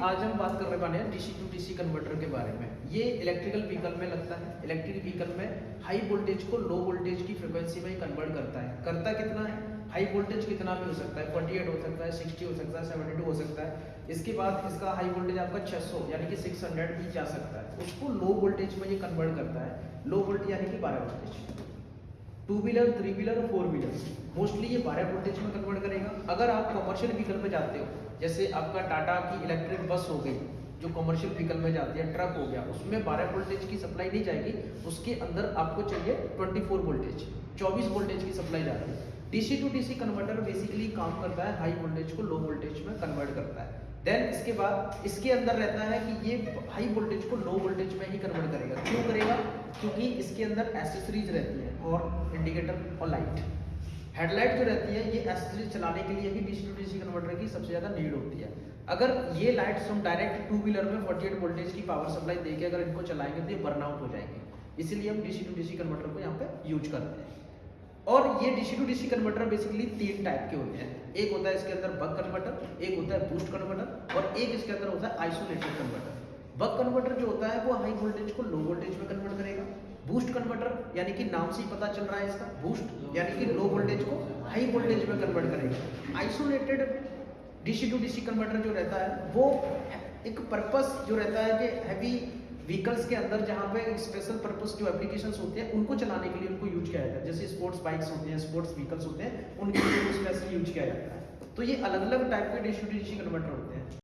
आज हम बात करने वाले हैं डीसी टू डीसी कन्वर्टर के बारे में। ये इलेक्ट्रिकल व्हीकल में लगता है। इलेक्ट्रिक व्हीकल में हाई वोल्टेज को लो वोल्टेज की फ्रिक्वेंसी में कन्वर्ट करता है। करता कितना है? हाई वोल्टेज कितना भी हो सकता है, 48 हो सकता है, 60 हो सकता है, 72 हो सकता है। इसके बाद इसका हाई वोल्टेज आपका 600 यानी कि 600 भी जा सकता है। उसको लो वोल्टेज में ये कन्वर्ट करता है। लो वोल्टेज यानी कि 12 voltage. Two wheeler, three wheeler और फोर व्हीलर मोस्टली ये 12 वोल्टेज में कन्वर्ट करेगा। अगर आप कमर्शियल व्हीकल पे जाते हो, जैसे आपका टाटा की इलेक्ट्रिक बस हो गई जो कमर्शियल व्हीकल में जाती है, ट्रक हो गया, उसमें 12 वोल्टेज की सप्लाई नहीं जाएगी। उसके अंदर आपको चाहिए 24 वोल्टेज, 24 वोल्टेज की सप्लाई जाती है। DC to DC converter basically काम करता है हाई वोल्टेज को लो वोल्टेज में कन्वर्ट करता है। देन इसके बाद इसके अंदर रहता है कि ये हाई वोल्टेज को लो वोल्टेज में ही कन्वर्ट करेगा। क्यों करेगा? क्योंकि इसके अंदर एसेसरीज रहती है और इंडिकेटर और लाइट, हेडलाइट जो रहती है, ये एसेसरीज चलाने के लिए भी डीसी टू डीसी कन्वर्टर की सबसे ज़्यादा नीड होती है। अगर ये लाइट्स हम डायरेक्ट टू व्हीलर में 48 वोल्टेज की पावर सप्लाई देके अगर इनको चलाएंगे तो ये बर्न आउट हो जाएंगे। इसीलिए हम डीसी टू डीसी कन्वर्टर को यहाँ पे यूज करते हैं। और ये DC to DC converter basically 3 type के होते हैं। एक होता है इसके अंदर बक कन्वर्टर, एक होता है बूस्ट कन्वर्टर और एक इसके अंदर होता है आइसोलेटेड कन्वर्टर। बक कन्वर्टर जो होता है वो हाई वोल्टेज को लो वोल्टेज में कन्वर्ट करेगा। बूस्ट कन्वर्टर यानी कि नाम से ही पता चल रहा है इसका, बूस्ट यानी कि लो वोल्टेज को हाई वोल्टेज में कन्वर्ट करेगा। Isolated DC to DC converter जो रहता है वो एक पर्पस जो रहता है कि हैवी व्हीकल्स के अंदर जहाँ पे स्पेशल पर्पस जो एप्लीकेशंस होते हैं उनको चलाने के लिए उनको यूज किया जाता है। जैसे स्पोर्ट्स बाइक्स होते हैं, स्पोर्ट्स व्हीकल्स होते हैं, उनके लिए स्पेशली यूज किया जाता है। तो ये अलग अलग टाइप के डीसी टू डीसी कन्वर्टर होते हैं।